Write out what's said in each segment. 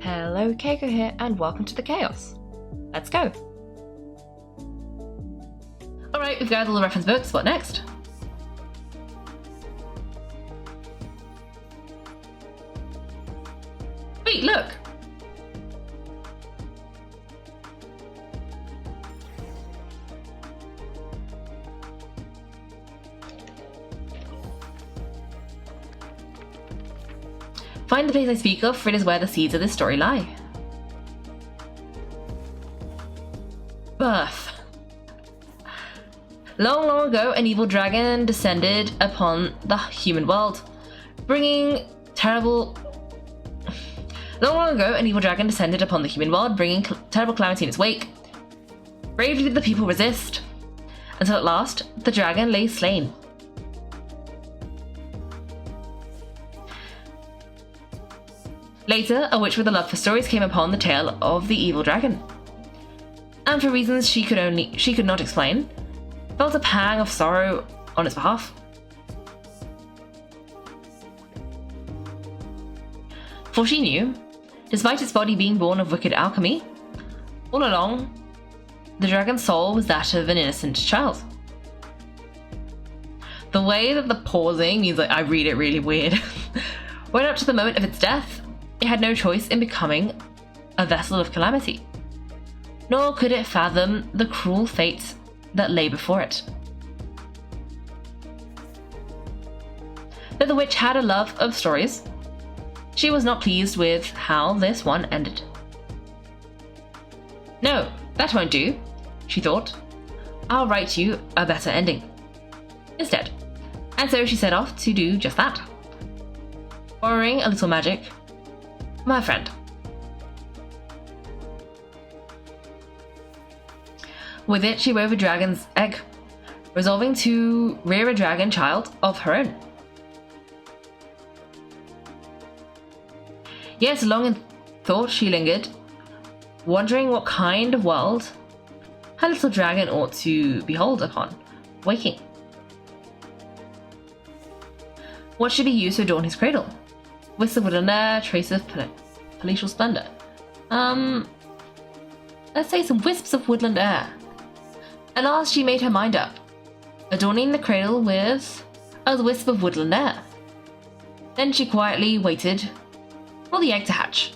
Hello, Kaiko here, and welcome to the chaos. Let's go. Alright, we've gathered all the reference books. What next? Wait, look! Find the place I speak of, for it is where the seeds of this story lie. Birth. Long, long ago, an evil dragon descended upon the human world, bringing terrible... Long, long ago, an evil dragon descended upon the human world, bringing terrible calamity in its wake. Bravely did the people resist, until at last, the dragon lay slain. Later, a witch with a love for stories came upon the tale of the evil dragon, and for reasons she could not explain, felt a pang of sorrow on its behalf. For she knew, despite its body being born of wicked alchemy, all along, the dragon's soul was that of an innocent child. The way that the pausing means I read it really weird. Right up to the moment of its death, it had no choice in becoming a vessel of calamity, nor could it fathom the cruel fate that lay before it. Though the witch had a love of stories, she was not pleased with how this one ended. No, that won't do, she thought. I'll write you a better ending instead. And so she set off to do just that, borrowing a little magic from her friend. With it, she wove a dragon's egg, resolving to rear a dragon child of her own. Yes, long in thought she lingered, wondering what kind of world her little dragon ought to behold upon waking. What should be used to adorn his cradle? Wisps of woodland air, trace of palatial splendor. Let's say some wisps of woodland air. At last she made her mind up, adorning the cradle with a wisp of woodland air. Then she quietly waited for the egg to hatch.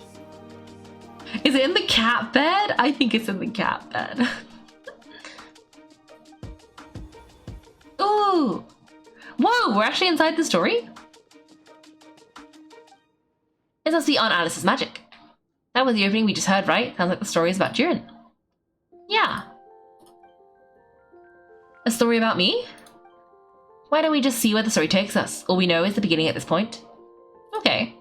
Is it in the cat bed? I think it's in the cat bed. Ooh! Whoa, we're actually inside the story? This must be Aunt Alice's magic. That was the opening we just heard, right? Sounds like the story is about Durin. Yeah. A story about me? Why don't we just see where the story takes us? All we know is the beginning at this point. Okay.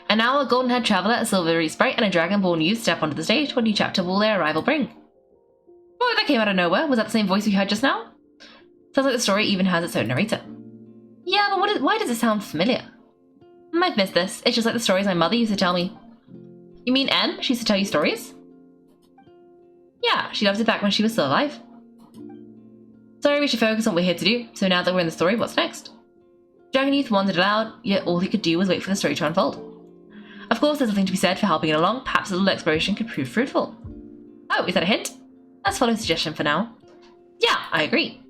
And now a golden-haired traveller, a silvery sprite, and a dragon-born youth step onto the stage. What new chapter will their arrival bring? Oh, that came out of nowhere. Was that the same voice we heard just now? Sounds like the story even has its own narrator. Yeah, but why does it sound familiar? I've missed this. It's just like the stories my mother used to tell me. You mean Em? She used to tell you stories? Yeah, she loved it back when she was still alive. Sorry, we should focus on what we're here to do. So now that we're in the story, what's next? Dragon Youth wondered aloud, yet all he could do was wait for the story to unfold. Of course, there's nothing to be said for helping it along. Perhaps a little exploration could prove fruitful. Oh, is that a hint? Let's follow suggestion for now. Yeah, I agree.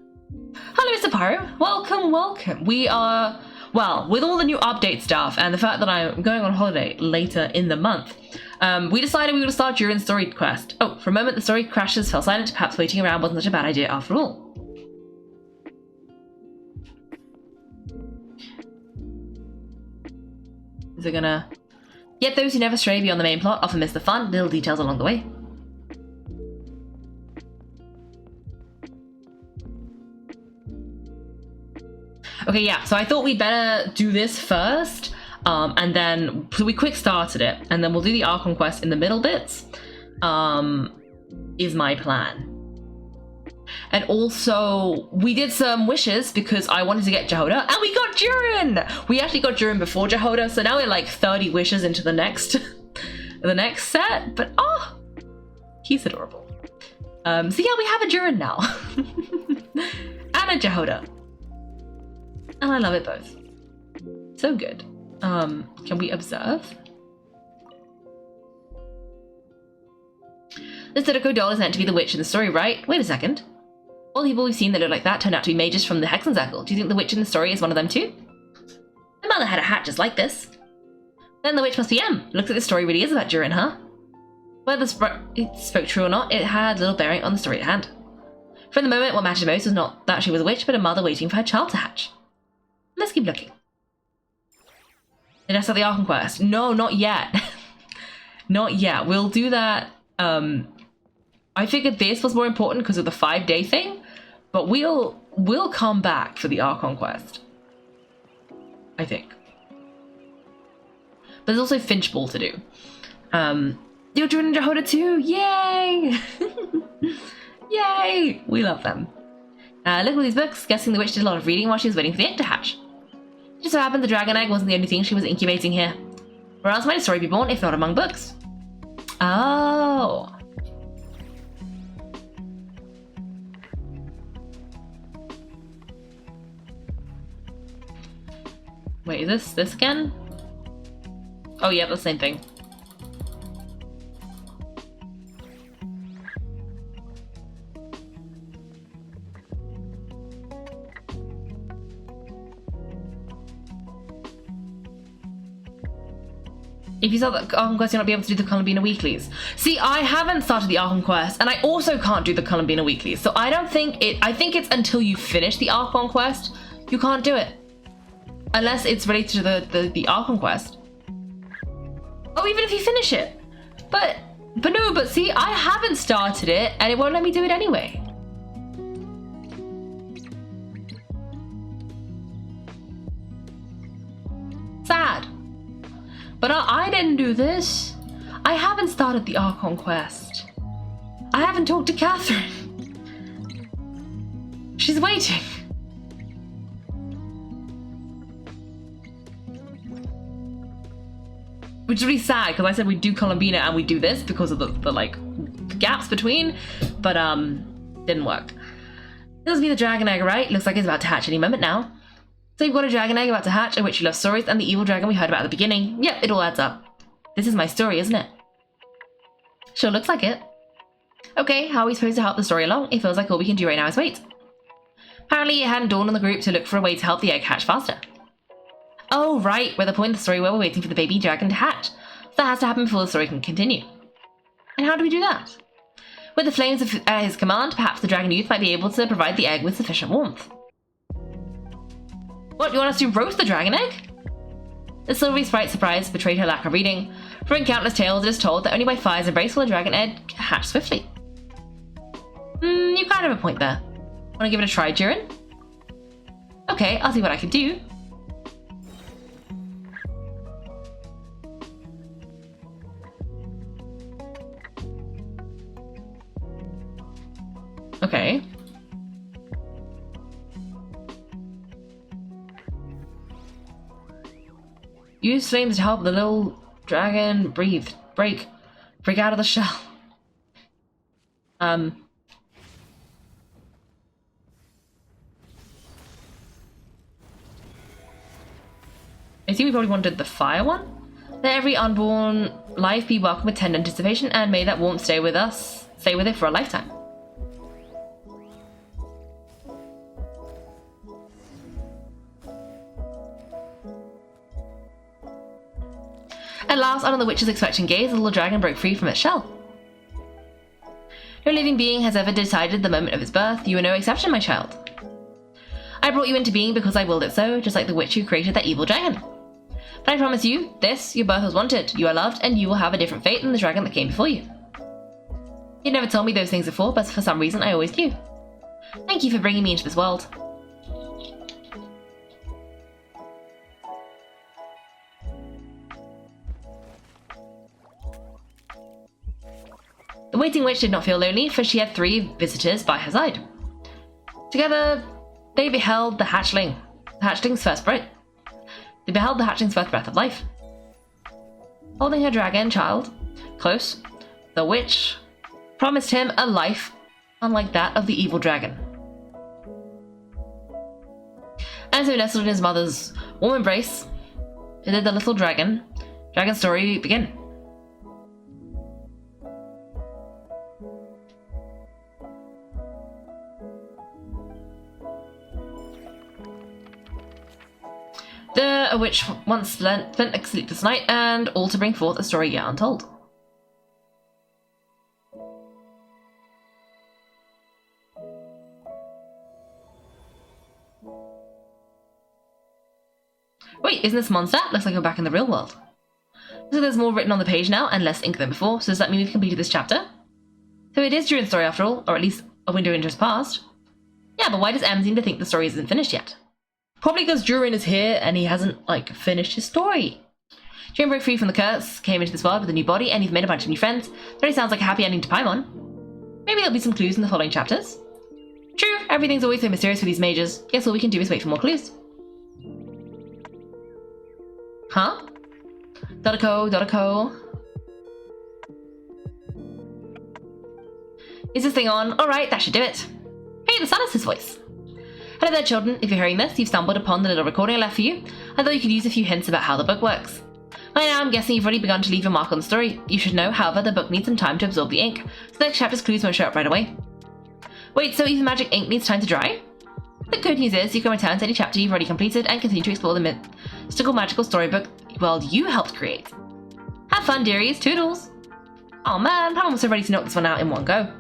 Hello, Mr. Pyro. Welcome, welcome. We are, well, with all the new update stuff and the fact that I'm going on holiday later in the month, we decided we would start Durin's story quest. Oh, for a moment the story crashes, fell silent. Perhaps waiting around wasn't such a bad idea after all. Is it gonna... Yet those who never stray beyond the main plot often miss the fun, little details along the way. Okay, yeah, so I thought we'd better do this first, and then, so we quick started it, and then we'll do the Archon quest in the middle bits, is my plan. And also, we did some wishes because I wanted to get Jehoda, and we got Durin! We actually got Durin before Jehoda, so now we're like 30 wishes into the next, the next set, but oh, he's adorable. So yeah, we have a Durin now. And a Jehoda. And I love it both. So good. Can we observe? This Totoko doll is meant to be the witch in the story, right? Wait a second. All the people we've seen that look like that turned out to be mages from the Hexen Circle. Do you think the witch in the story is one of them too? My mother had a hat just like this. Then the witch must be M. Looks like the story really is about Durin, huh? Whether it spoke true or not, it had little bearing on the story at hand. For the moment, what mattered most was not that she was a witch, but a mother waiting for her child to hatch. Let's keep looking. Did I start the Archon quest? No, not yet. Not yet. We'll do that. I figured this was more important because of the 5-day thing, but we'll come back for the Archon quest. I think. But there's also Finchball to do. You're doing Jehoda too! Yay! Yay! We love them. Look at these books. Guessing the witch did a lot of reading while she was waiting for the egg to hatch. It just so happened the dragon egg wasn't the only thing she was incubating here. Where else might a story be born if not among books? Oh. Wait, is this again? Oh yeah, the same thing. If you start the Archon quest, you'll not be able to do the Columbina weeklies. See, I haven't started the Archon quest, and I also can't do the Columbina weeklies. So I don't think I think it's until you finish the Archon quest, you can't do it. Unless it's related to the Archon quest. Oh, even if you finish it. But see, I haven't started it, and it won't let me do it anyway. Sad. But I didn't do this. I haven't started the Archon quest. I haven't talked to Catherine. She's waiting. Which is really sad, because I said we'd do Columbina and we'd do this because of the like gaps between, but didn't work. This must be the dragon egg, right? Looks like it's about to hatch any moment now. So you've got a dragon egg about to hatch, a witch you love stories, and the evil dragon we heard about at the beginning. Yep, it all adds up. This is my story, isn't it? Sure looks like it. Okay, how are we supposed to help the story along? It feels like all we can do right now is wait. Apparently it hadn't dawned on the group to look for a way to help the egg hatch faster. Oh, right, we're the point of the story where we're waiting for the baby dragon to hatch. So that has to happen before the story can continue. And how do we do that? With the flames at his command, perhaps the dragon youth might be able to provide the egg with sufficient warmth. What, you want us to roast the dragon egg? The silvery sprite surprise betrayed her lack of reading, for in countless tales it is told that only by fire's embrace will a dragon egg hatch swiftly. You kind of have a point there. Want to give it a try, Durin? Okay, I'll see what I can do. Okay. Use flames to help the little dragon break out of the shell. I think we probably wanted the fire one. Let every unborn life be welcomed with tender anticipation, and may that warmth stay with it for a lifetime. At last, under the witch's expectant gaze, the little dragon broke free from its shell. No living being has ever decided the moment of its birth. You are no exception, my child. I brought you into being because I willed it so, just like the witch who created that evil dragon. But I promise you, your birth was wanted. You are loved, and you will have a different fate than the dragon that came before you. You never told me those things before, but for some reason I always knew. Thank you for bringing me into this world. The waiting witch did not feel lonely, for she had 3 visitors by her side. Together, they beheld the hatchling's first breath. They beheld the hatchling's first breath of life. Holding her dragon child close, the witch promised him a life unlike that of the evil dragon. And so nestled in his mother's warm embrace, Did the little dragon story begin? A witch once spent a sleepless night, and all to bring forth a story yet untold. Wait, isn't this monster? Looks like we're back in the real world. Looks like there's more written on the page now and less ink than before, so does that mean we've completed this chapter? So it is Durin's story after all, or at least a window into his past. Yeah, but why does Em seem to think the story isn't finished yet? Probably because Durin is here and he hasn't, finished his story. Durin broke free from the curse, came into this world with a new body, and he's made a bunch of new friends. That really sounds like a happy ending to Paimon. Maybe there'll be some clues in the following chapters. True, everything's always so mysterious with these mages. Guess all we can do is wait for more clues. Huh? Dodako. Is this thing on? Alright, that should do it. Hey, the sun is his voice. Hello there, children. If you're hearing this, you've stumbled upon the little recording I left for you. I thought you could use a few hints about how the book works. By now, I'm guessing you've already begun to leave your mark on the story. You should know, however, the book needs some time to absorb the ink, so the next chapter's clues won't show up right away. Wait, so even magic ink needs time to dry? The good news is you can return to any chapter you've already completed and continue to explore the mystical magical storybook world you helped create. Have fun, dearies. Toodles! Oh man, I'm almost so ready to knock this one out in one go.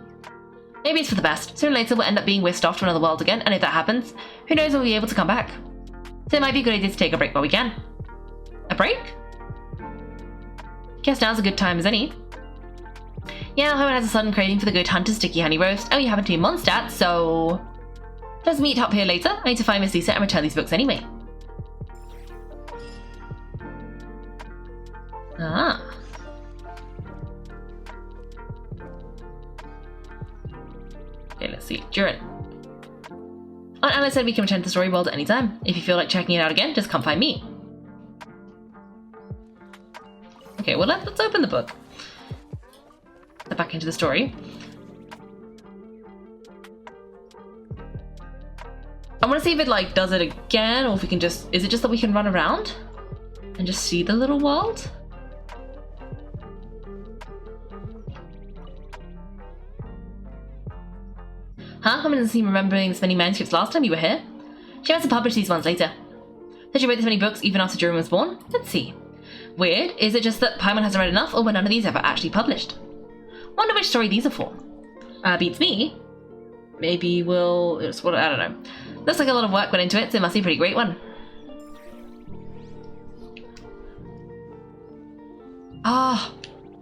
Maybe it's for the best. Sooner or later we'll end up being whisked off to another world again, and if that happens, who knows when we'll be able to come back. So it might be a good idea to take a break while we can. A break? Guess now's a good time as any. Yeah, Hoenn has a sudden craving for the good hunter sticky honey roast. Oh, you happen to be Mondstadt, so... Let's meet up here later. I need to find Miss Lisa and return these books anyway. Ah. Okay, let's see. Durin. Aunt Alice said we can return to the story world at any time. If you feel like checking it out again, just come find me. Okay, well let's open the book. Get back into the story. I want to see if it does it again, or if we can just... Is it just that we can run around and just see the little world? Huh? I didn't seem remembering this many manuscripts last time you were here. She must have published these ones later. Said she wrote this many books even after Durin was born? Let's see. Weird. Is it just that Paimon hasn't read enough, or were none of these ever actually published? Wonder which story these are for. Beats me. Maybe we'll... I don't know. Looks like a lot of work went into it, so it must be a pretty great one.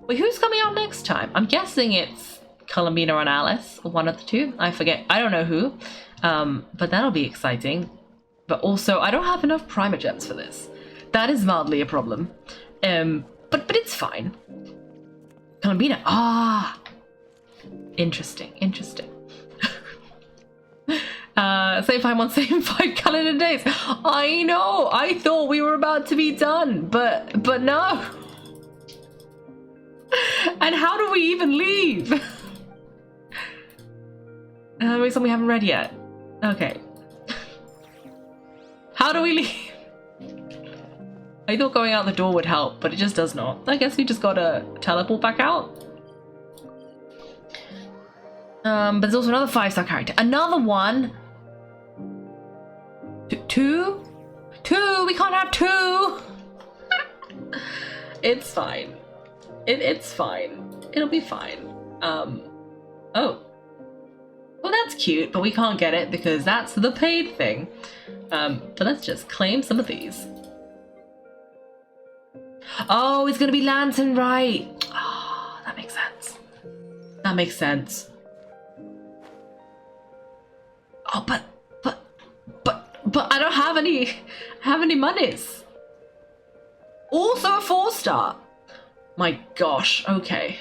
Wait, who's coming out next time? I'm guessing it's Columbina and Alice, or one of the two. I forget. I don't know who. But that'll be exciting. But also, I don't have enough primer gems for this. That is mildly a problem. But it's fine. Columbina. Interesting. Same Paimon, same 5 calendar days. I know. I thought we were about to be done, but no. And how do we even leave? Wait, something we haven't read yet. Okay. How do we leave? I thought going out the door would help, but it just does not. I guess we just gotta teleport back out. But there's also another 5-star character. Another one. Two? We can't have 2. It's fine. It's fine. It'll be fine. Oh. Well, that's cute, but we can't get it because that's the paid thing. But let's just claim some of these. Oh, it's gonna be Lantern, right? Oh, that makes sense. That makes sense. Oh, but I don't have any monies. Also a 4-star. My gosh, okay.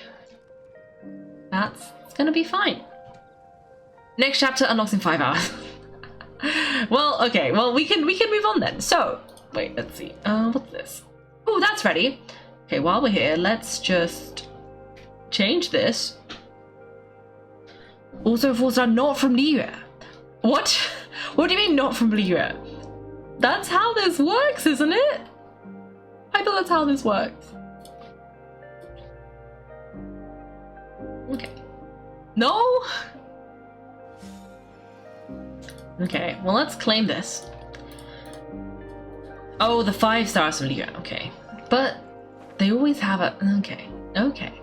That's gonna be fine. Next chapter unlocks in 5 hours. Well, okay, well we can move on then. So, wait, let's see. What's this? Oh, that's ready. Okay, while we're here, let's just change this. Also a 4-star, not from Lyra. What? What do you mean not from Lyra? That's how this works, isn't it? that's how this works. Okay. No? Okay, well, let's claim this. Oh, the 5 stars from Leo. Okay. But they always have a... Okay. Okay.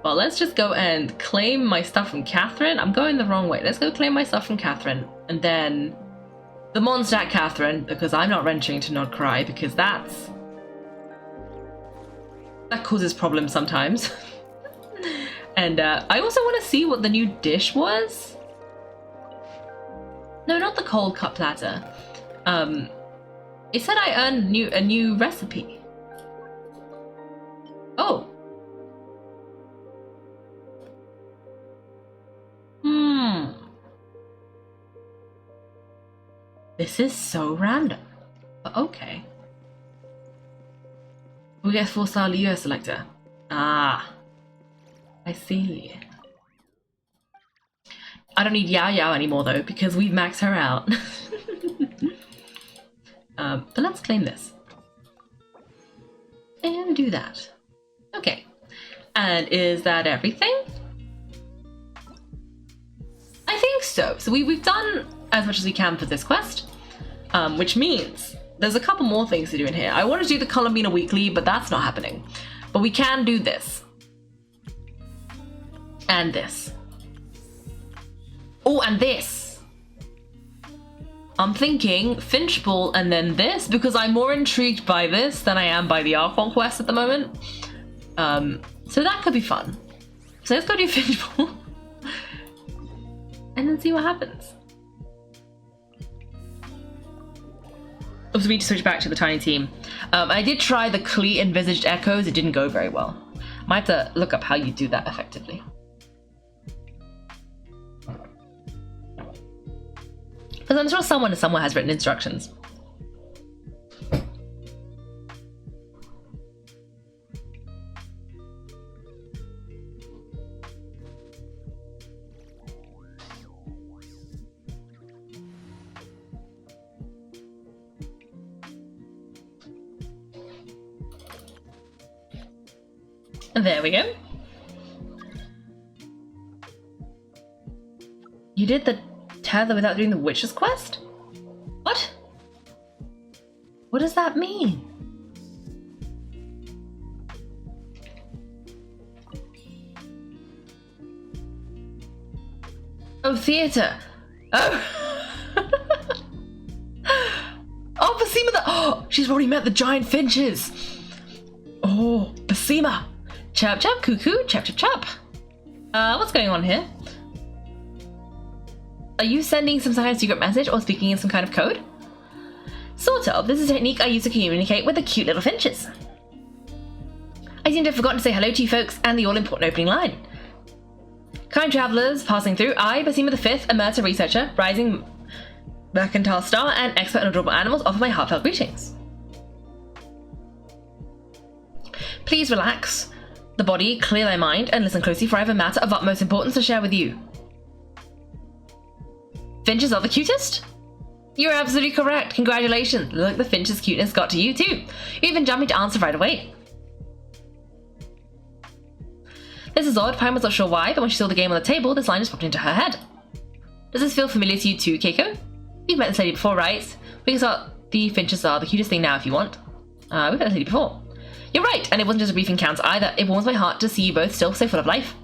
Well, let's just go and claim my stuff from Catherine. I'm going the wrong way. Let's go claim my stuff from Catherine. And then the monster at Catherine, because I'm not venturing to not cry, because that causes problems sometimes. And I also want to see what the new dish was. No, not the cold cut platter. It said I earned a new recipe. Oh. This is so random. But okay. We get 4-star Leo selector. Ah. I see. I don't need Yao Yao anymore though, because we've maxed her out. But let's claim this. And do that. Okay. And is that everything? I think so. So we've done as much as we can for this quest. Which means there's a couple more things to do in here. I want to do the Columbina Weekly, but that's not happening. But we can do this. And this. Oh, and this. I'm thinking Finchball and then this, because I'm more intrigued by this than I am by the Archon quest at the moment. So that could be fun. So let's go do Finchball. And then see what happens. Oops, we need to switch back to the tiny team. I did try the Klee envisaged echoes. It didn't go very well. Might have to look up how you do that effectively. Because I'm sure someone somewhere has written instructions. And there we go. You did the tether without doing the witch's quest? What? What does that mean? Oh, theatre. Oh. Oh, Basima, oh, she's already met the giant finches. Oh, Basima. Chirp, chirp, cuckoo, chirp, chirp, chirp. What's going on here? Are you sending some kind of secret message or speaking in some kind of code? Sort of. This is a technique I use to communicate with the cute little finches. I seem to have forgotten to say hello to you folks and the all-important opening line. Kind travellers passing through, I, Basima V, a Mercer researcher, rising mercantile star, and expert on adorable animals, offer my heartfelt greetings. Please relax the body, clear thy mind, and listen closely, for I have a matter of utmost importance to share with you. Finches are the cutest? You're absolutely correct. Congratulations. Look, the finch's cuteness got to you too. You even jumped me to answer right away. This is odd. Pine was not sure why, but when she saw the game on the table, this line just popped into her head. Does this feel familiar to you too, Kaiko? You've met this lady before, right? We can start the finches are the cutest thing now if you want. We've met this lady before. You're right, and it wasn't just a brief encounter either. It warms my heart to see you both still so full of life.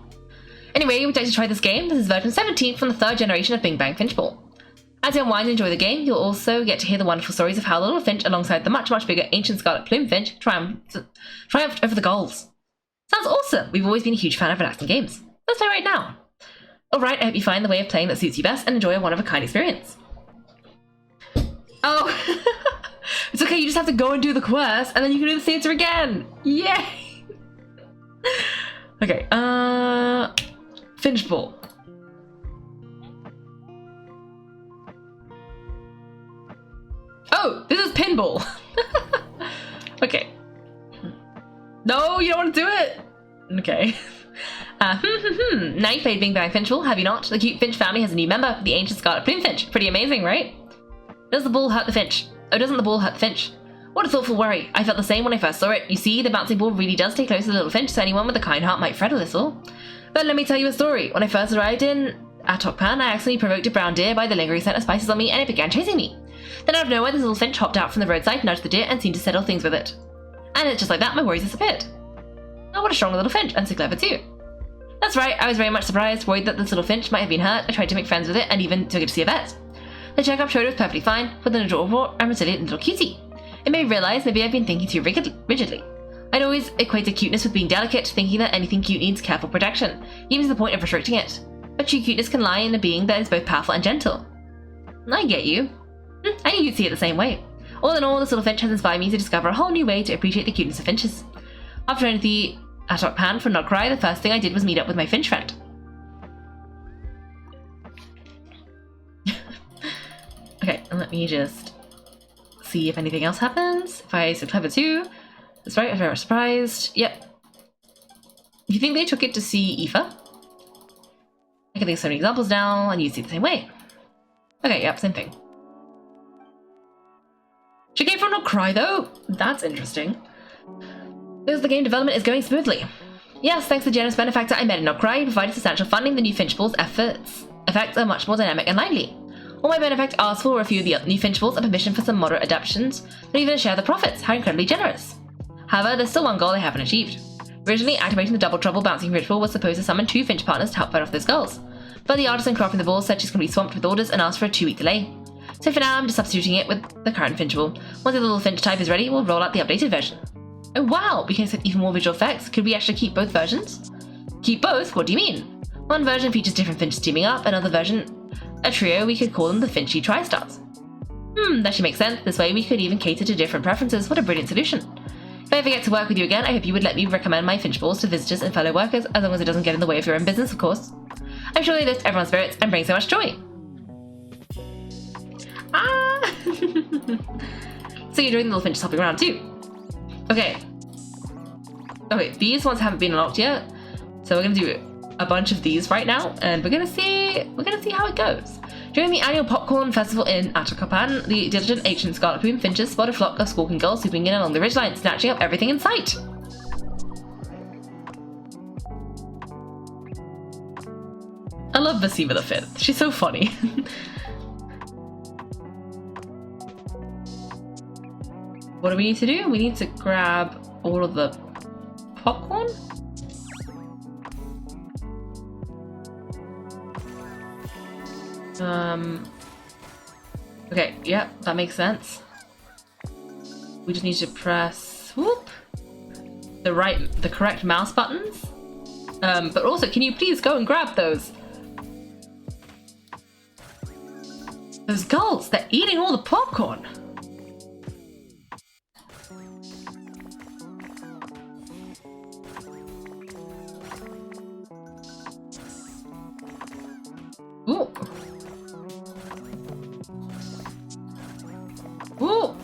Anyway, would you like to try this game? This is version 17 from the 3rd generation of Bing Bang Finchball. As you unwind and enjoy the game, you'll also get to hear the wonderful stories of how the little finch, alongside the much, much bigger ancient scarlet plume finch, triumphed over the gulls. Sounds awesome! We've always been a huge fan of relaxing games. Let's play right now. Alright, I hope you find the way of playing that suits you best and enjoy a one-of-a-kind experience. Oh! It's okay, you just have to go and do the quest, and then you can do the theatre again! Yay! Okay, Finchball. Oh, this is pinball. Okay. No, you don't want to do it. Okay. Now you've played Bing Bang Finchball, have you not? The cute Finch family has a new member, the ancient scarlet plume finch. Pretty amazing, right? Does the ball hurt the finch? Oh, doesn't the ball hurt the finch? What a thoughtful worry. I felt the same when I first saw it. You see, the bouncing ball really does stay close to the little finch, so anyone with a kind heart might fret a little. But let me tell you a story. When I first arrived in Atokpan, I accidentally provoked a brown deer by the lingering scent of spices on me, and it began chasing me. Then out of nowhere, this little finch hopped out from the roadside, nudged the deer, and seemed to settle things with it. And it's just like that, my worries disappeared. Oh, what a strong little finch, and so clever too. That's right, I was very much surprised, worried that this little finch might have been hurt. I tried to make friends with it, and even took it to see a vet. The checkup showed it was perfectly fine, with an adorable and resilient little cutie. It made me realise maybe I've been thinking too rigidly. I'd always equated cuteness with being delicate, thinking that anything cute needs careful protection, even to the point of restricting it. But true cuteness can lie in a being that is both powerful and gentle. I get you. I knew you'd see it the same way. All in all, this little finch has inspired me to discover a whole new way to appreciate the cuteness of finches. After joining the Atokpan for Nodcry, the first thing I did was meet up with my finch friend. Okay, and let me just see if anything else happens. If I so clever too. That's right, I was very surprised. Yep. You think they took it to see Aoife? I can think of so many examples now, and you see it the same way. Okay, yep, same thing. She came from Nodcry though? That's interesting. Because the game development is going smoothly. Yes, thanks to the generous benefactor I met in Nodcry, who provided substantial funding, the new Finchball's effects are much more dynamic and lively. All my benefactor asked for were a few of the new Finchballs and permission for some moderate adaptations, not even a share of the profits. How incredibly generous. However, there's still one goal they haven't achieved. Originally, activating the double trouble bouncing Finchball was supposed to summon 2 Finch partners to help fight off those goals. But the artisan crafting the ball said she's going to be swamped with orders and asked for a 2-week delay. So for now, I'm just substituting it with the current Finchball. Once the little Finch type is ready, we'll roll out the updated version. Oh wow, we can accept even more visual effects. Could we actually keep both versions? Keep both? What do you mean? One version features different Finches teaming up, another version, a trio, we could call them the Finchy Tri-Stars. That should make sense. This way we could even cater to different preferences. What a brilliant solution. If I ever get to work with you again, I hope you would let me recommend my Finchballs to visitors and fellow workers, as long as it doesn't get in the way of your own business, of course. I'm sure they lift everyone's spirits and bring so much joy. Ah! So you're doing the little Finches hopping around too. Okay. Okay, these ones haven't been unlocked yet, so we're gonna do a bunch of these right now, and we're gonna see how it goes. During the annual popcorn festival in Atokpan, the diligent ancient scarlet plume finches spot a flock of squawking gulls swooping in along the ridgeline, snatching up everything in sight. I love Basima the Fifth. She's so funny. What do we need to do? We need to grab all of the popcorn? Okay, yeah, that makes sense. We just need to press whoop the correct mouse buttons. But also, can you please go and grab those gulls? They're eating all the popcorn. Ooh. Ooh.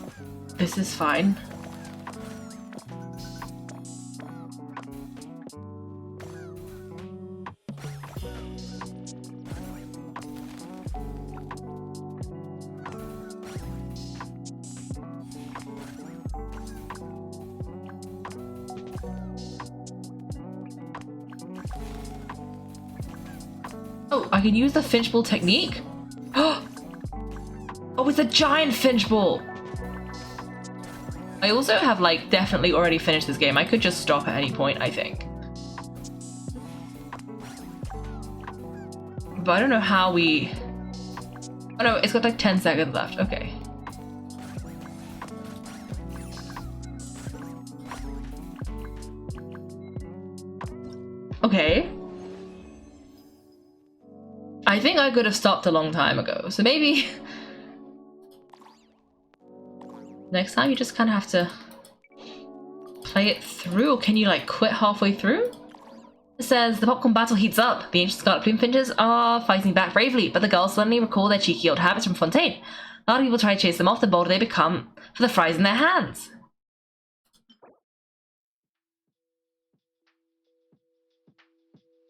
This is fine. Oh, I can use the Finchball technique? Oh, it's a giant Finchball! I also have, like, definitely already finished this game. I could just stop at any point, I think. But I don't know how we... Oh no, it's got like 10 seconds left. Okay. Okay. I think I could have stopped a long time ago, so maybe next time you just kind of have to play it through, or can you like quit halfway through? It says, the popcorn battle heats up. The ancient scarlet plume finches are fighting back bravely, but the girls suddenly recall their cheeky old habits from Fontaine. A lot of people try to chase them off, the bolder they become for the fries in their hands.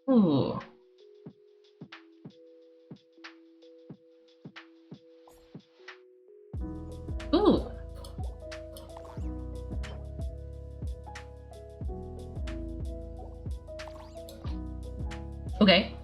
Ooh. Ooh. Okay.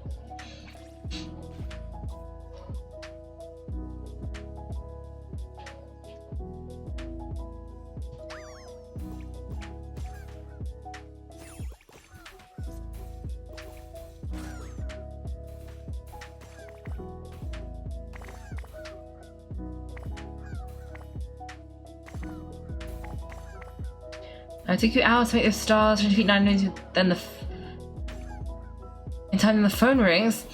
It took you hours to make those stars, 20 feet 9 meters, then in time the phone rings.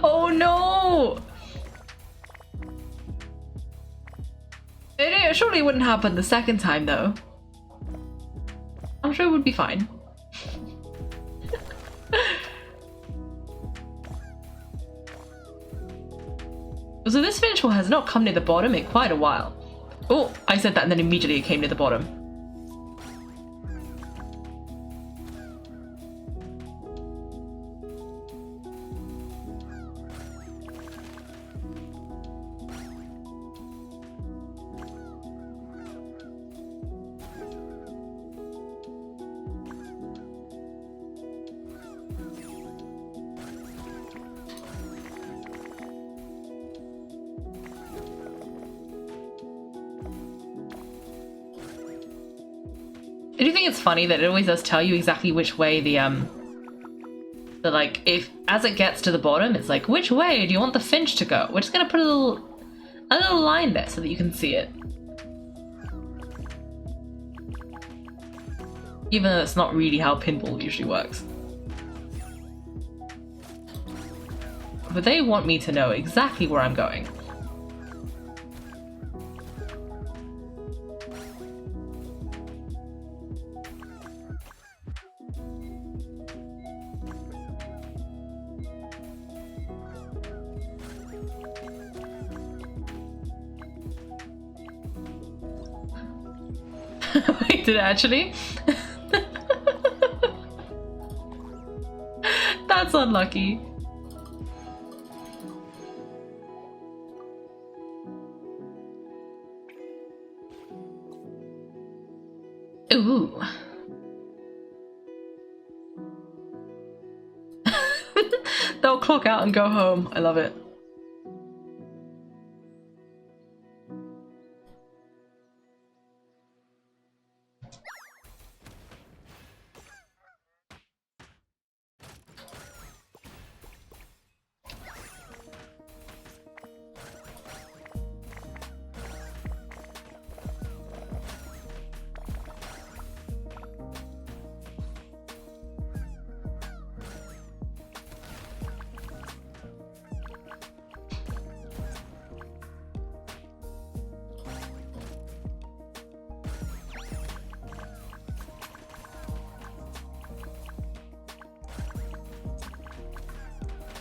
Oh no! It surely wouldn't happen the second time though. I'm sure it would be fine. So this Finchball has not come near the bottom in quite a while. Oh, I said that and then immediately it came near the bottom. I do think it's funny that it always does tell you exactly which way the like, if as it gets to the bottom, it's like, which way do you want the Finch to go? We're just gonna put a little line there so that you can see it. Even though that's not really how pinball usually works. But they want me to know exactly where I'm going. Wait, did it actually? That's unlucky. Ooh. They'll clock out and go home. I love it.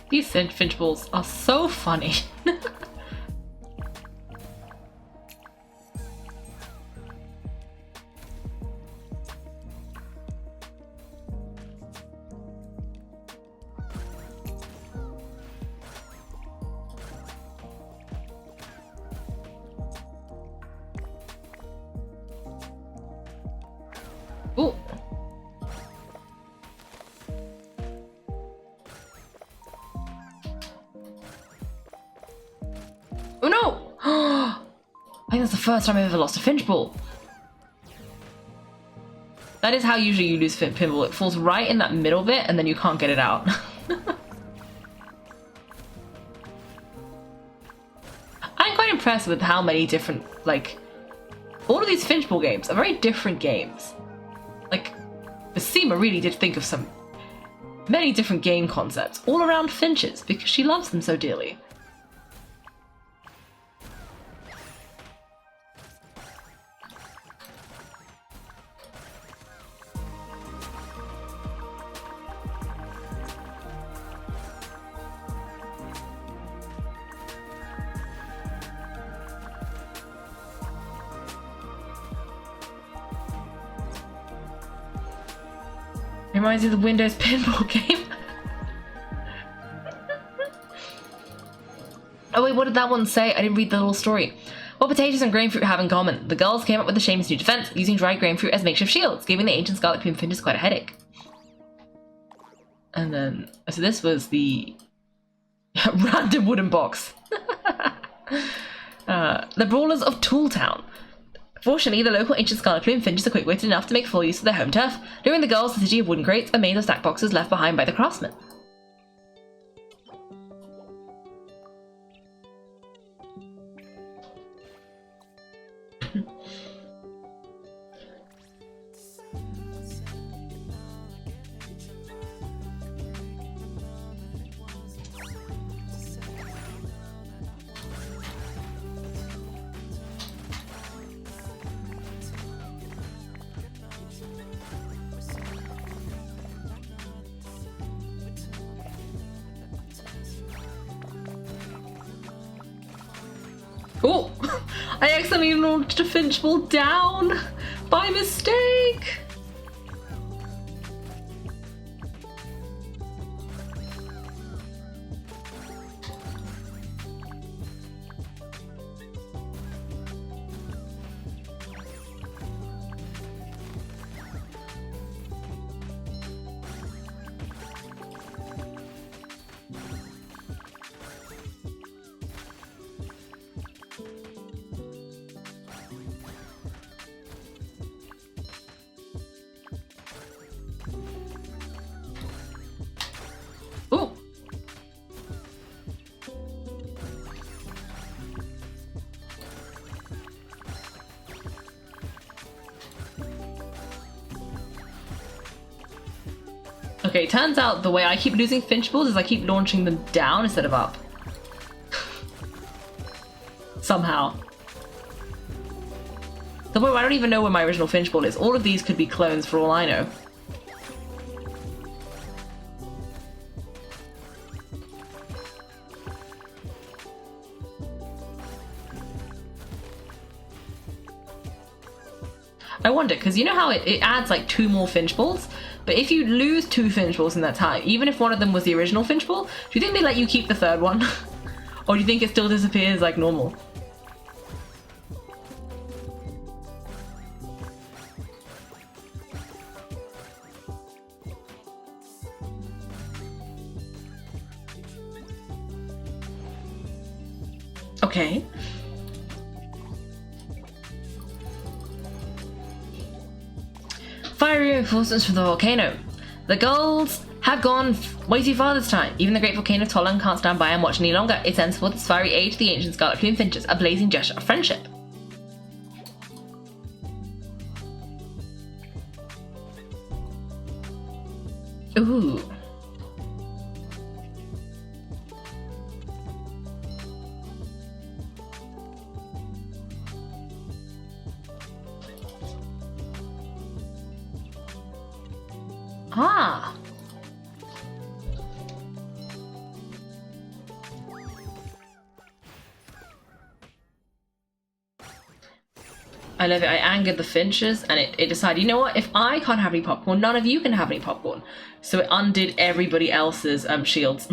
These Finchballs are so funny. Ooh. Oh no! I think that's the first time I've ever lost a Finchball. That is how usually you lose pinball. It falls right in that middle bit and then you can't get it out. I'm quite impressed with how many different, like, all of these Finchball games are very different games. Like, Basima really did think of many different game concepts all around Finches because she loves them so dearly. Reminds me of the Windows pinball game. Oh wait, what did that one say? I didn't read the little story. What potatoes and grain fruit have in common? The girls came up with the shameless new defense, using dried grain fruit as makeshift shields, giving the ancient scarlet plume finches quite a headache. And then, so this was the random wooden box. The Brawlers of Tooltown. Fortunately, the local ancient Scarlet Plume Finches are quick-witted enough to make full use of their home turf, luring the girls to the city of wooden crates, a maze of stacked boxes left behind by the craftsmen. Oh! I accidentally launched a Finchball down by mistake! Oh! Okay, turns out the way I keep losing Finchballs is I keep launching them down instead of up. Somehow. The point where I don't even know where my original Finchball is. All of these could be clones for all I know. I wonder, because you know how it adds like 2 more Finchballs? But if you lose 2 Finchballs in that time, even if one of them was the original Finchball, do you think they let you keep the 3rd one? Or do you think it still disappears like normal? Okay. Fiery reinforcements from the volcano. The gulls have gone way too far this time. Even the great volcano of Tolan can't stand by and watch any longer. It sends forth its fiery aid to the ancient Scarlet Plume Finches, a blazing gesture of friendship. Ooh. Ah. I love it. I angered the Finches and it decided, you know what, if I can't have any popcorn, none of you can have any popcorn. So it undid everybody else's shields.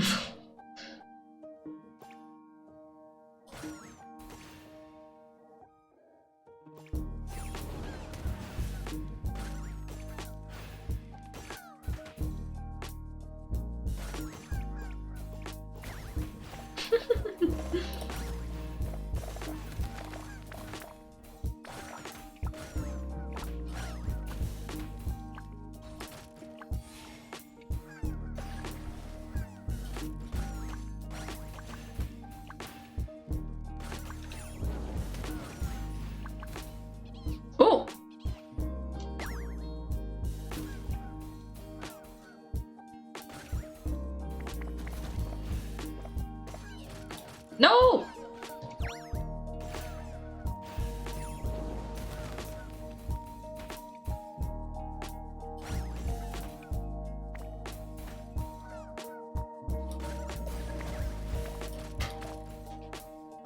Oh! No!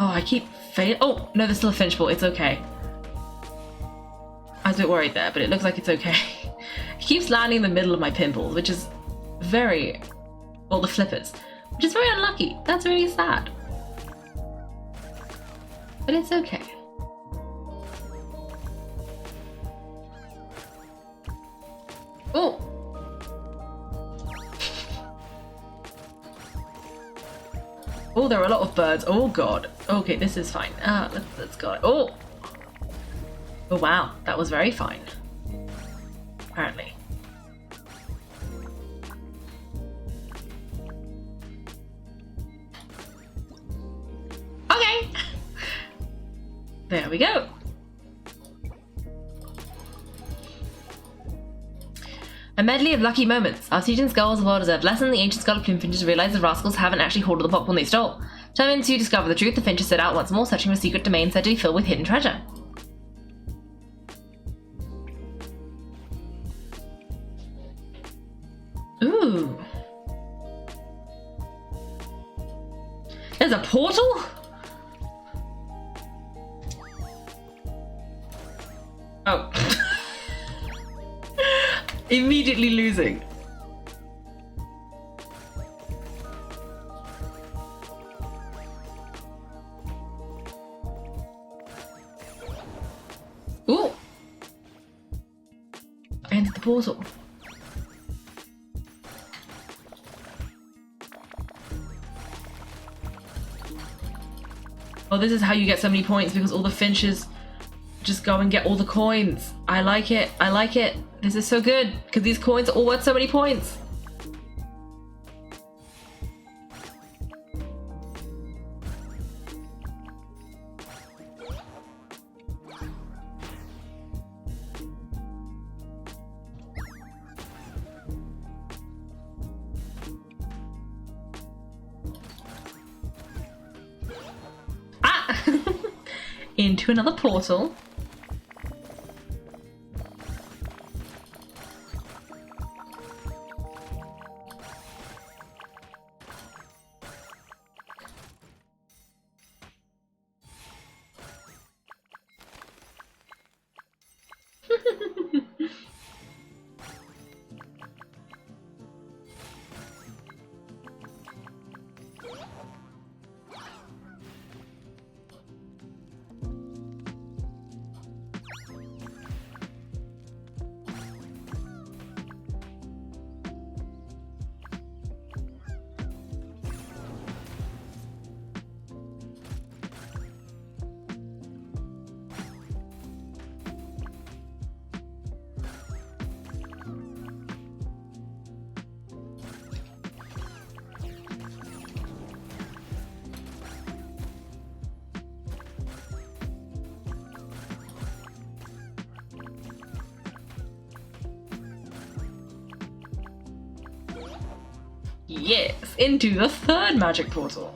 Oh, I keep failing. Oh, no, there's still a Finchball. It's okay. I was a bit worried there, but it looks like it's okay. It keeps landing in the middle of my pimples, which is very... well, the flippers. Which is very unlucky. That's really sad. But it's okay. Oh! Oh, there are a lot of birds. Oh god. Okay, this is fine. Let's go. Oh! Oh wow, that was very fine. Apparently. Okay! There we go. A medley of lucky moments. Our Seaton's goals of well-deserved lesson. The ancient Scarlet Plume Finches realize the rascals haven't actually hoarded the popcorn they stole. Determined to discover the truth, the Finches set out once more, searching for a secret domain said to be filled with hidden treasure. Ooh. There's a portal? Oh. Immediately losing. Ooh. I entered the portal. Oh, this is how you get so many points, because all the Finches just go and get all the coins. I like it. I like it. This is so good, because these coins are all worth so many points. Into another portal. Yes, into the third magic portal.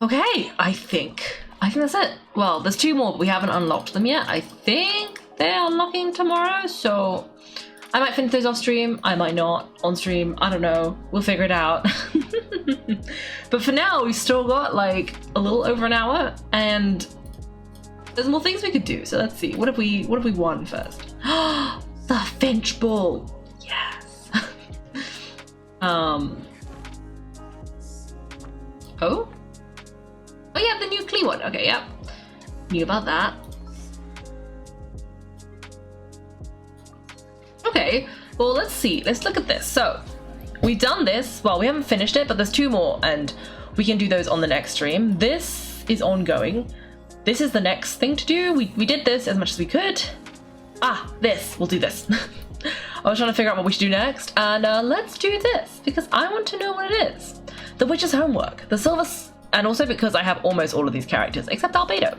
Okay, I think that's it. Well, there's two more, but we haven't unlocked them yet. I think they're unlocking tomorrow, so I might finish those off stream. I might not on stream. I don't know. We'll figure it out. But for now, we've still got like a little over an hour, and there's more things we could do. So let's see. What have we won first? The Finchball. Yes. Oh. Oh yeah, the new Klee one. Okay, yep. Knew about that. Okay, well let's see. Let's look at this. So, we've done this. Well, we haven't finished it, but there's two more, and we can do those on the next stream. This is ongoing. This is the next thing to do. We did this as much as we could. This. We'll do this. I was trying to figure out what we should do next, and let's do this, because I want to know what it is. The Witch's Homework. And also because I have almost all of these characters, except Albedo.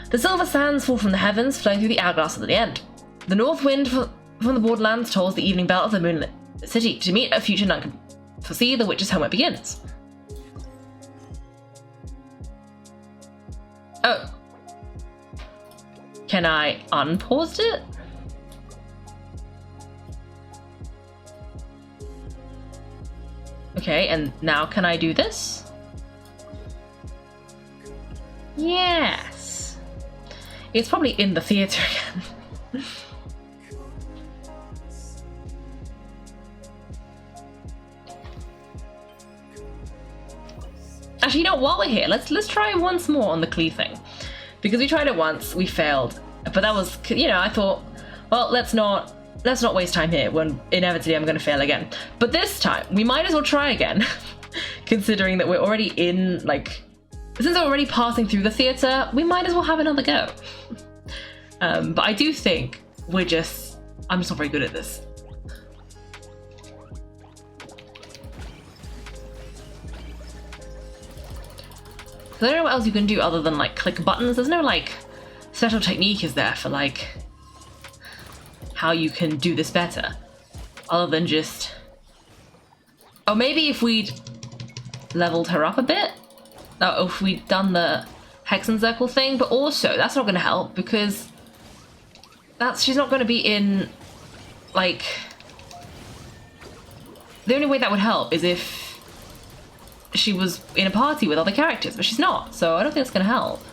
The silver sands fall from the heavens, flowing through the hourglass at the end. The north wind from the borderlands tolls the evening bell of the moonlit city. To meet a future none can foresee, the Witch's Homework begins. Oh. Can I unpause it? Okay, and now can I do this? Yes. It's probably in the theater again. Actually, you know, while we're here, let's try once more on the Klee thing. Because we tried it once, we failed. But that was, you know, I thought, well, let's not waste time here when inevitably I'm going to fail again. But this time, we might as well try again. Considering that we're already in, like, since we're already passing through the theater, we might as well have another go. But I do think I'm just not very good at this. I don't know what else you can do other than like click buttons. There's no like special technique is there for like how you can do this better. Other than just... Oh, maybe if we'd leveled her up a bit? Oh, if we'd done the Hexen Circle thing, but also that's not going to help because she's not going to be in like... The only way that would help is if she was in a party with other characters, but she's not, so I don't think it's gonna help.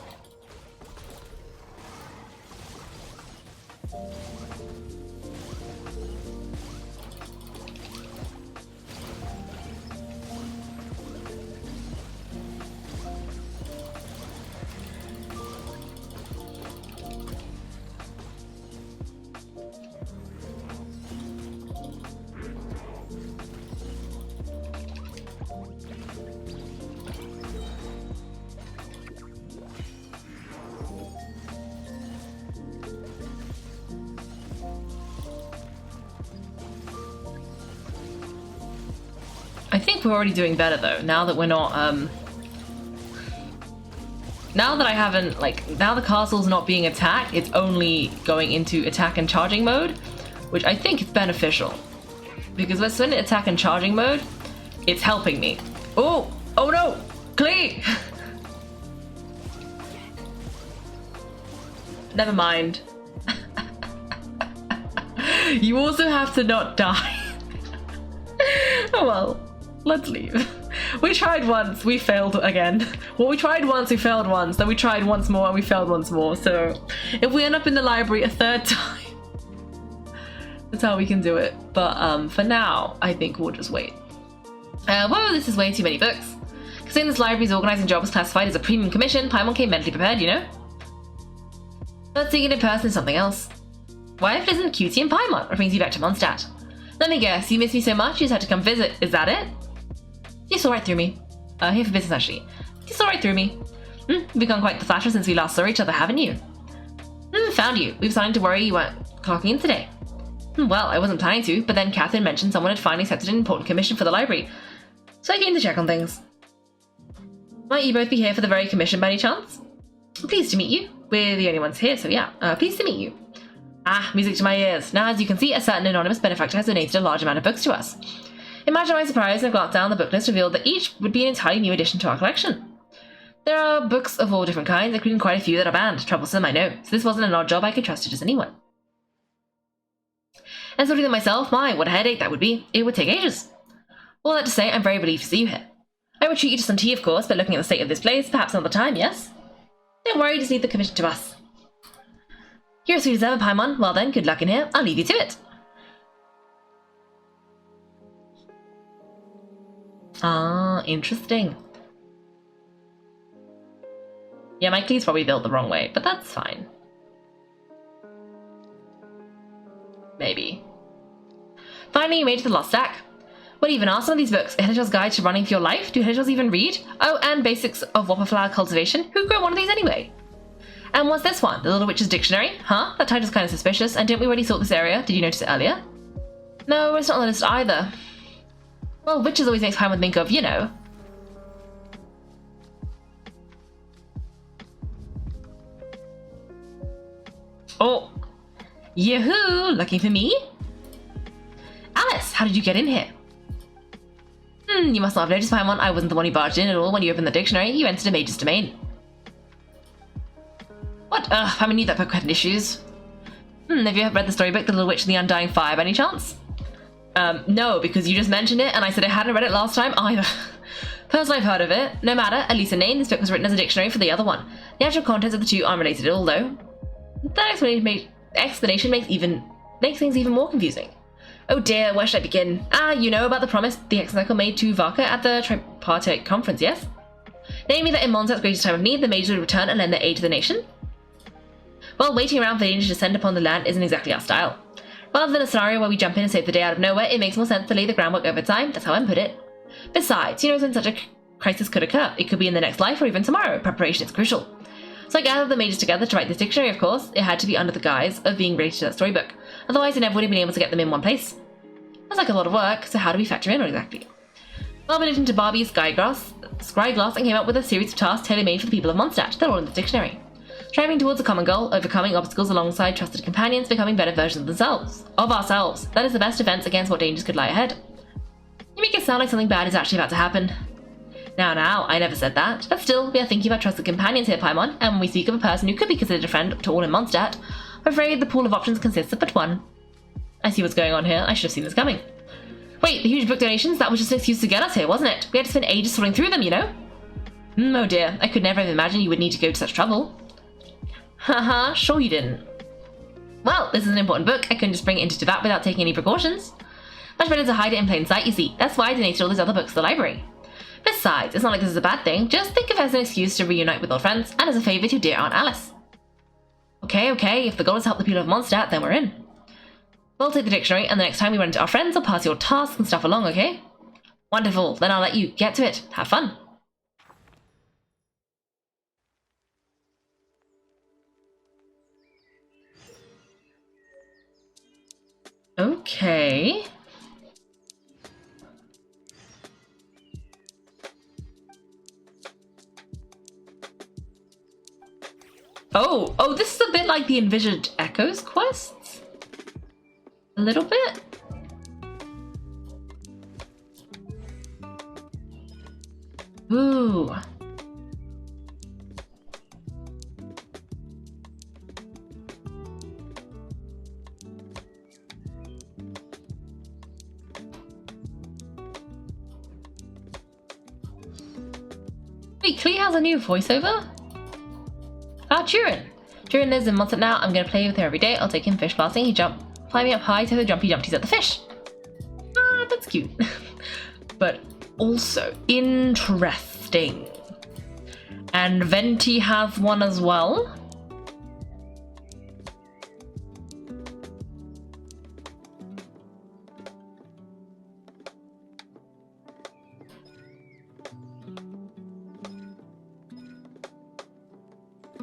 I think we're already doing better though, now that we're not, now that I haven't, like, now the castle's not being attacked, it's only going into attack and charging mode, which I think is beneficial. Because when it's attack and charging mode, it's helping me. Oh! Oh no! Klee! Never mind. You also have to not die. Oh well. Let's leave. We tried once, we failed again. Well, we tried once, we failed once, then we tried once more and we failed once more, so if we end up in the library a third time, that's how we can do it. But for now, I think we'll just wait. Whoa, this is way too many books. Considering this library's organising job was classified as a premium commission, Paimon came mentally prepared, you know? But seeing it in person is something else. Why if it isn't Cutie and Paimon, what brings you back to Mondstadt? Let me guess, you miss me so much you just had to come visit, is that it? You saw right through me. Here for business, actually. You saw right through me. You've become quite the flasher since we last saw each other, haven't you? Found you. We've started to worry you weren't clocking in today. Well, I wasn't planning to, but then Catherine mentioned someone had finally accepted an important commission for the library. So I came to check on things. Might you both be here for the very commission by any chance? I'm pleased to meet you. We're the only ones here, so yeah. Pleased to meet you. Ah, music to my ears. Now, as you can see, a certain anonymous benefactor has donated a large amount of books to us. Imagine my surprise when I glanced down the book list revealed that each would be an entirely new addition to our collection. There are books of all different kinds, including quite a few that are banned. Troublesome, I know. So this wasn't an odd job I could trust to just anyone. And sorting them myself, my, what a headache that would be. It would take ages. All that to say, I'm very relieved to see you here. I would treat you to some tea, of course, but looking at the state of this place, perhaps another time, yes? Don't worry, just leave the commission to us. You're as sweet as ever, Paimon. Well then, good luck in here. I'll leave you to it. Ah, interesting. Yeah, my Klee's probably built the wrong way, but that's fine. Maybe. Finally, you made it to the Lost Stack. What even are some of these books? A Hedgehog's Guide to Running for Your Life? Do Hedgehogs even read? Oh, and Basics of Whopperflower Cultivation. Who wrote one of these anyway? And what's this one? The Little Witch's Dictionary? Huh? That title's kind of suspicious, and didn't we already sort this area? Did you notice it earlier? No, it's not on the list either. Well, witches always makes Paimon think of, you know, Oh, yahoo! Looking for me? Alice, how did you get in here? You must not have noticed, Paimon. I wasn't the one who barged in at all when you opened the dictionary. You entered a mage's domain. What? Paimon knew that book had issues. Have you ever read the storybook, The Little Witch and the Undying Fire, by any chance? No, because you just mentioned it, and I said I hadn't read it last time either. Personally, I've heard of it. No matter, at least the name, this book was written as a dictionary for the other one. The actual contents of the two aren't related at all, though. That explanation makes things even more confusing. Oh dear, where should I begin? You know about the promise the ex-cycle made to Varka at the tripartite conference, yes? Namely that in Mondstadt's greatest time of need, the mages would return and lend their aid to the nation? Well, waiting around for danger to descend upon the land isn't exactly our style. Rather than a scenario where we jump in and save the day out of nowhere, it makes more sense to lay the groundwork over time. That's how I put it. Besides, who knows when such a crisis could occur? It could be in the next life or even tomorrow. Preparation is crucial. So I gathered the mages together to write this dictionary, of course. It had to be under the guise of being related to that storybook. Otherwise, I never would have been able to get them in one place. That's like a lot of work, so how do we factor in exactly? Well, we looked into Barbie's Scryglass and came up with a series of tasks tailor-made for the people of Mondstadt. They're all in the dictionary. Striving towards a common goal, overcoming obstacles alongside trusted companions, becoming better versions of ourselves. That is the best defense against what dangers could lie ahead. You make it sound like something bad is actually about to happen. Now, I never said that. But still, we are thinking about trusted companions here, Paimon, and when we speak of a person who could be considered a friend to all in Mondstadt, I'm afraid the pool of options consists of but one. I see what's going on here. I should have seen this coming. Wait, the huge book donations? That was just an excuse to get us here, wasn't it? We had to spend ages sorting through them, you know? Oh dear, I could never have imagined you would need to go to such trouble. Haha, sure you didn't. Well, this is an important book. I couldn't just bring it into Teyvat without taking any precautions. Much better to hide it in plain sight, you see. That's why I donated all these other books to the library. Besides, it's not like this is a bad thing. Just think of it as an excuse to reunite with old friends, and as a favour to dear Aunt Alice. Okay, if the goal is to help the people of Mondstadt, then we're in. We'll take the dictionary, and the next time we run into our friends, I'll pass your tasks and stuff along, okay? Wonderful, then I'll let you get to it. Have fun. Okay. Oh, this is a bit like the Envisioned Echoes quests? A little bit? Ooh. Wait, Klee has a new voiceover? Durin. Durin lives in Mondstadt now. I'm gonna play with her every day. I'll take him fish blasting. He climbing up high to the jumpy jumpties at the fish. That's cute. But also interesting. And Venti has one as well.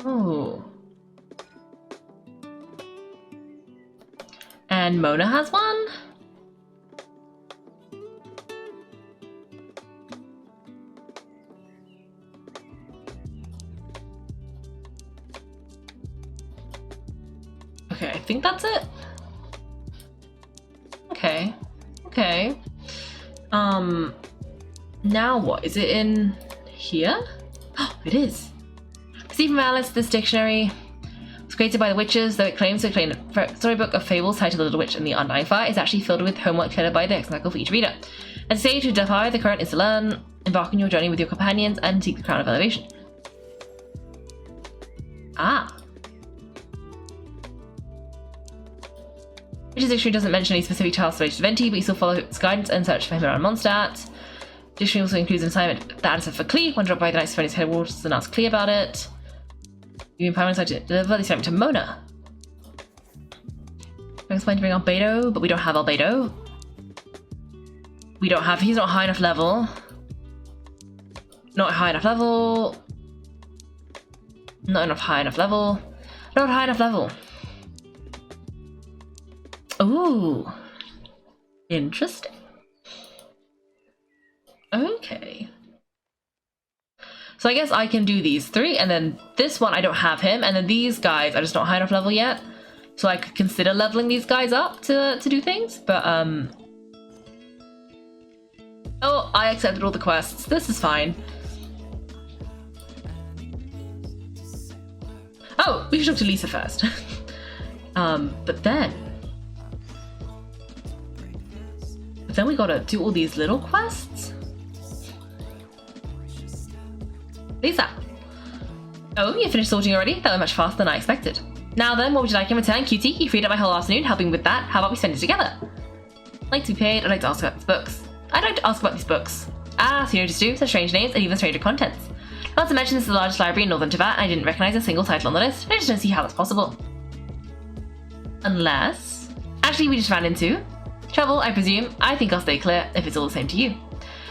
Oh. And Mona has one? Okay, I think that's it. Okay. Now what? Is it in here? Oh, it is. See from Alice, this dictionary was created by the witches, though it claims to contain a storybook of fables titled The Little Witch and the Undying Fire. Is actually filled with homework tailored by the ex-cycle for each reader. And say to defy the current is to learn, embark on your journey with your companions, and seek the crown of elevation. Witch's dictionary doesn't mention any specific tasks related to Venti, but you still follow its guidance and search for him around Mondstadt. Dictionary also includes an assignment, the answer for Klee. One drop by the Knights of Venice headwaters and ask Klee about it. You empower inside to deliver the assignment to Mona. I'm going to bring Albedo, but we don't have Albedo. He's not high enough level. Not high enough level. Not high enough level. Ooh. Interesting. Okay. So I guess I can do these three, and then this one I don't have him, and then these guys are just not high enough level yet. so I could consider leveling these guys up to do things, but oh, I accepted all the quests. This is fine. Oh, we should talk to Lisa first. But then we gotta do all these little quests. Lisa. Oh, you finished sorting already? That went much faster than I expected. Now then, what would you like in return, cutie? You freed up my whole afternoon helping with that. How about we spend it together? I'd like to be paid. I'd like to ask about these books. I'd like to ask about these books. Ah, so you noticed too? Such strange names and even stranger contents. Not to mention this is the largest library in Northern Tibet and I didn't recognize a single title on the list. I just don't see how that's possible. Unless... Actually, we just ran into trouble, I presume. I think I'll stay clear if it's all the same to you.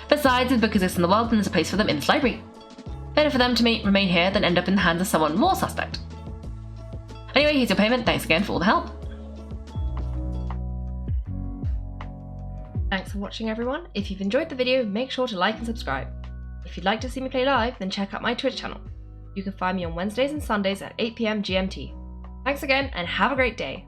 Besides, if a book exists in the world, then there's a place for them in this library. Better for them to remain here than end up in the hands of someone more suspect. Anyway, here's your payment. Thanks again for all the help. Thanks for watching, everyone. If you've enjoyed the video, make sure to like and subscribe. If you'd like to see me play live, then check out my Twitch channel. You can find me on Wednesdays and Sundays at 8 PM GMT. Thanks again, and have a great day.